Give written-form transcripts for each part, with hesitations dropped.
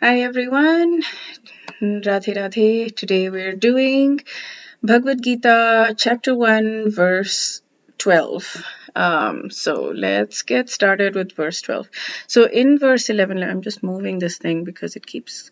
Hi everyone, Radhe Radhe. Today we're doing Bhagavad Gita chapter 1 verse 12. So let's get started with verse 12. So in verse 11, I'm just moving this thing because it keeps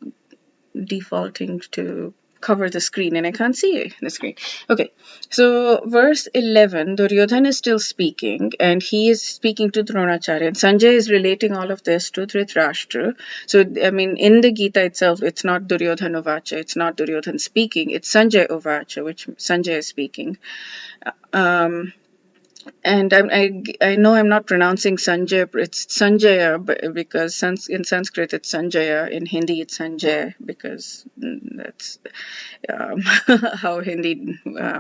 defaulting to cover the screen and I can't see the screen. Okay, so verse 11, Duryodhana is still speaking and he is speaking to Dronacharya. And Sanjay is relating all of this to Dhritarashtra. So, I mean, in the Gita itself, it's not Duryodhana Vacha, it's not Duryodhana speaking, it's Sanjay Uvacha, which Sanjay is speaking. And I know I'm not pronouncing Sanjay, it's Sanjaya because in Sanskrit it's Sanjaya, in Hindi it's Sanjay because that's how Hindi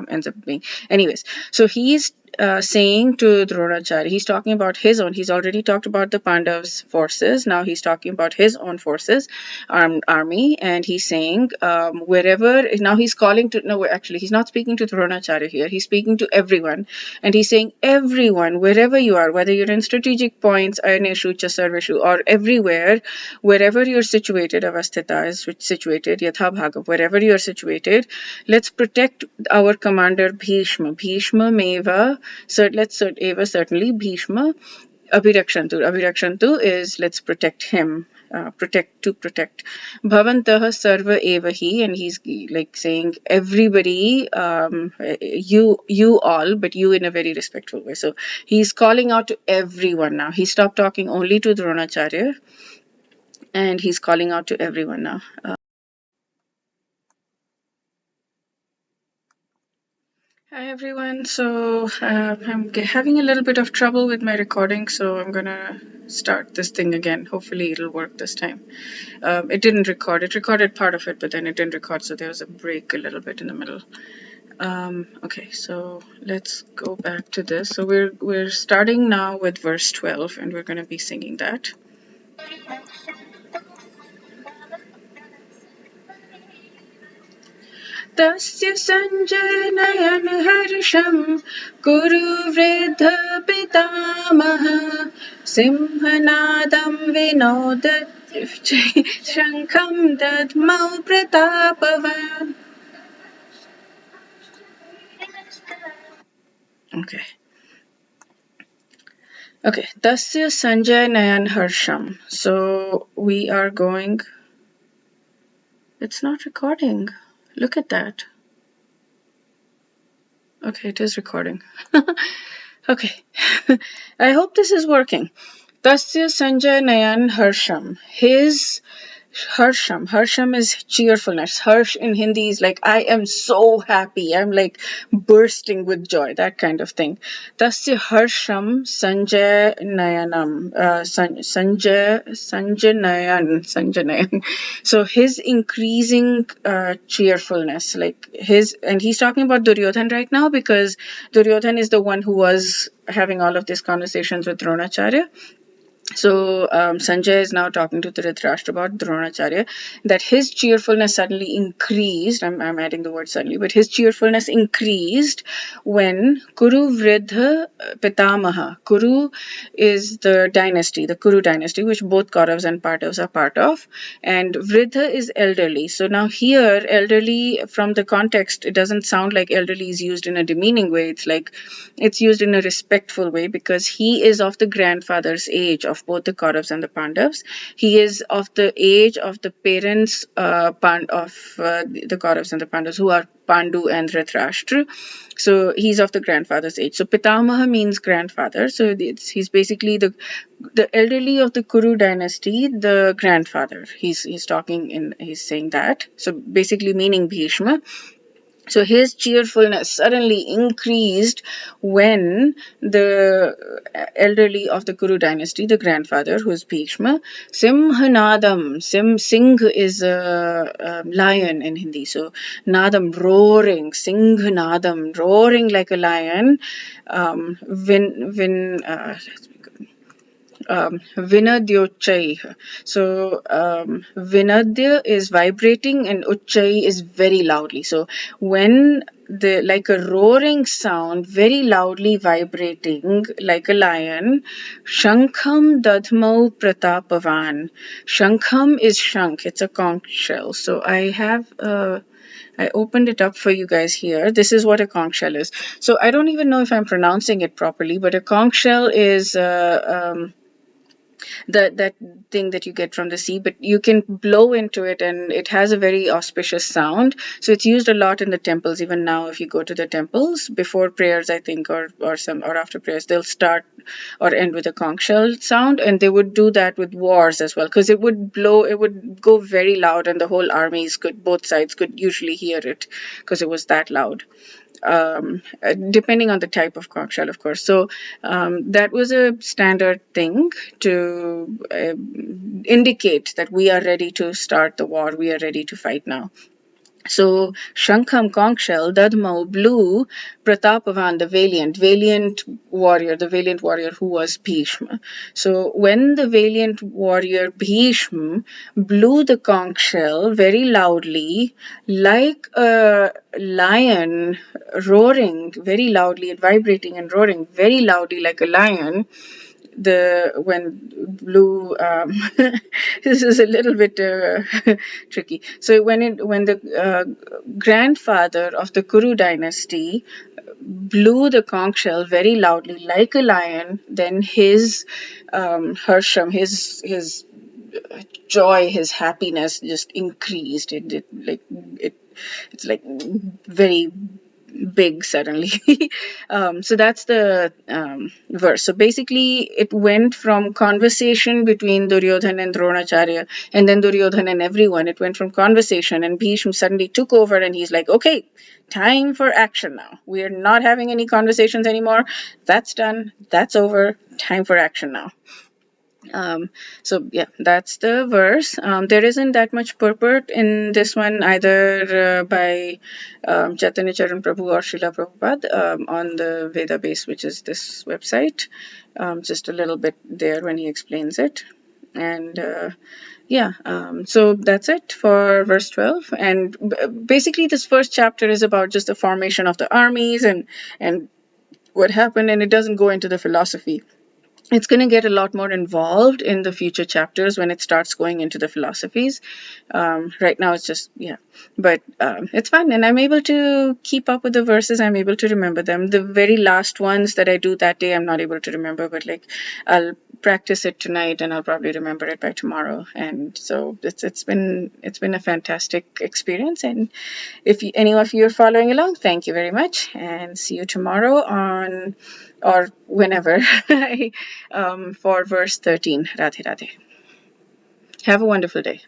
ends up being. Anyways, so he's saying to Dronacharya, he's talking about his own, he's already talked about the Pandavas' forces, now he's talking about his own forces, army, and he's saying wherever, now he's calling to, no, actually he's not speaking to Dronacharya here, he's speaking to everyone, and he's saying everyone, wherever you are, whether you're in strategic points, Ayaneshu, Sarveshu, or everywhere, wherever you're situated, Avasthita is situated, Yatha Bhaga, wherever you're situated, let's protect our commander Bhishma. Bhishma Meva, certainly Bhishma. Abhirakshantu. Abhirakshantu is let's protect him. Protect. Bhavantaha sarva evahi, and he's like saying everybody, you all, but you in a very respectful way. So he's calling out to everyone now. He stopped talking only to Dronacharya, and he's calling out to everyone now. Hi everyone. So I'm having a little bit of trouble with my recording, so I'm gonna start this thing again. Hopefully it'll work this time. It didn't record. It recorded part of it, but then it didn't record, so there was a break a little bit in the middle. Okay, so let's go back to this. So we're starting now with verse 12, and we're gonna be singing that. तस्य सञ्जनयन हर्षं कुरु वृद्ध पितामह सिंहनादं Vinod शङ्खं दद्मौ प्रतापवान्. Okay, Tasya Sanjay Nayan Harsham. So we are going. It's not recording. Look at that. Okay, it is recording. Okay. I hope this is working. Tasya Sanjay Nayan Harsham. His Harsham. Harsham is cheerfulness. Harsh in Hindi is like, I am so happy. I'm like bursting with joy, that kind of thing. Tasya Harsham Sanjay Nayanam. Sanjay Nayan. So his increasing cheerfulness, like his, and he's talking about Duryodhan right now because Duryodhan is the one who was having all of these conversations with Dronacharya. So Sanjay is now talking to Dhritarashtra about Dronacharya, that his cheerfulness suddenly increased. I'm adding the word suddenly, but his cheerfulness increased when Kuru Vridha Pitamaha. Kuru is the dynasty, the Kuru dynasty, which both Kauravas and Pandavas are part of, and Vridha is elderly. So now here, elderly, from the context, it doesn't sound like elderly is used in a demeaning way. It's like it's used in a respectful way because he is of the grandfather's age of both the Kauravas and the Pandavas. He is of the age of the parents of the Kauravas and the Pandavas, who are Pandu and Dhritarashtra. So he's of the grandfather's age. So Pitamaha means grandfather. So he's basically the elderly of the Kuru dynasty, the grandfather. He's saying that. So basically meaning Bhishma. So his cheerfulness suddenly increased when the elderly of the Kuru dynasty, the grandfather, who is Bhishma, Simhanadam, Singh is a lion in Hindi. So Nadam, roaring, Singhanadam, roaring like a lion. Vinadyochai. So Vinadya is vibrating and Uchai is very loudly. So when like a roaring sound, very loudly vibrating like a lion. Shankham dadmau pratapavan. Shankham is shank. It's a conch shell. So I opened it up for you guys here. This is what a conch shell is. So I don't even know if I'm pronouncing it properly, but a conch shell is that thing that you get from the sea, but you can blow into it and it has a very auspicious sound. So it's used a lot in the temples. Even now, if you go to the temples before prayers, I think, or after prayers, they'll start or end with a conch shell sound, and they would do that with wars as well, because it would blow, it would go very loud, and the whole armies could, both sides could usually hear it because it was that loud. Depending on the type of conch shell, of course. So that was a standard thing to indicate that we are ready to start the war. We are ready to fight now. So Shankham conch shell, Dadmau blew Pratapavan, the valiant warrior who was Bhishma. So when the valiant warrior Bhishma blew the conch shell very loudly, like a lion roaring very loudly and vibrating and roaring very loudly like a lion, the when blue this is a little bit tricky. So when the grandfather of the Kuru dynasty blew the conch shell very loudly like a lion, then his harsham, his joy, his happiness just increased. It's like very big suddenly. So that's the verse. So basically, it went from conversation between Duryodhana and Dronacharya, and then Duryodhana and everyone. It went from conversation, and Bhishma suddenly took over, and he's like, "Okay, time for action now. We are not having any conversations anymore. That's done. That's over. Time for action now." So yeah, that's the verse. There isn't that much purport in this one either by Chaitanya Charan Prabhu or Srila Prabhupada on the Veda base, which is this website. Just a little bit there when he explains it. And so that's it for verse 12. And basically, this first chapter is about just the formation of the armies and what happened, and it doesn't go into the philosophy. It's going to get a lot more involved in the future chapters when it starts going into the philosophies. Right now it's just, yeah, but it's fun, and I'm able to keep up with the verses. I'm able to remember them. The very last ones that I do that day, I'm not able to remember, but like I'll practice it tonight and I'll probably remember it by tomorrow. And so it's been a fantastic experience. And if any of you are following along, thank you very much, and see you tomorrow on or whenever for verse 13. Radhe Radhe. Have a wonderful day.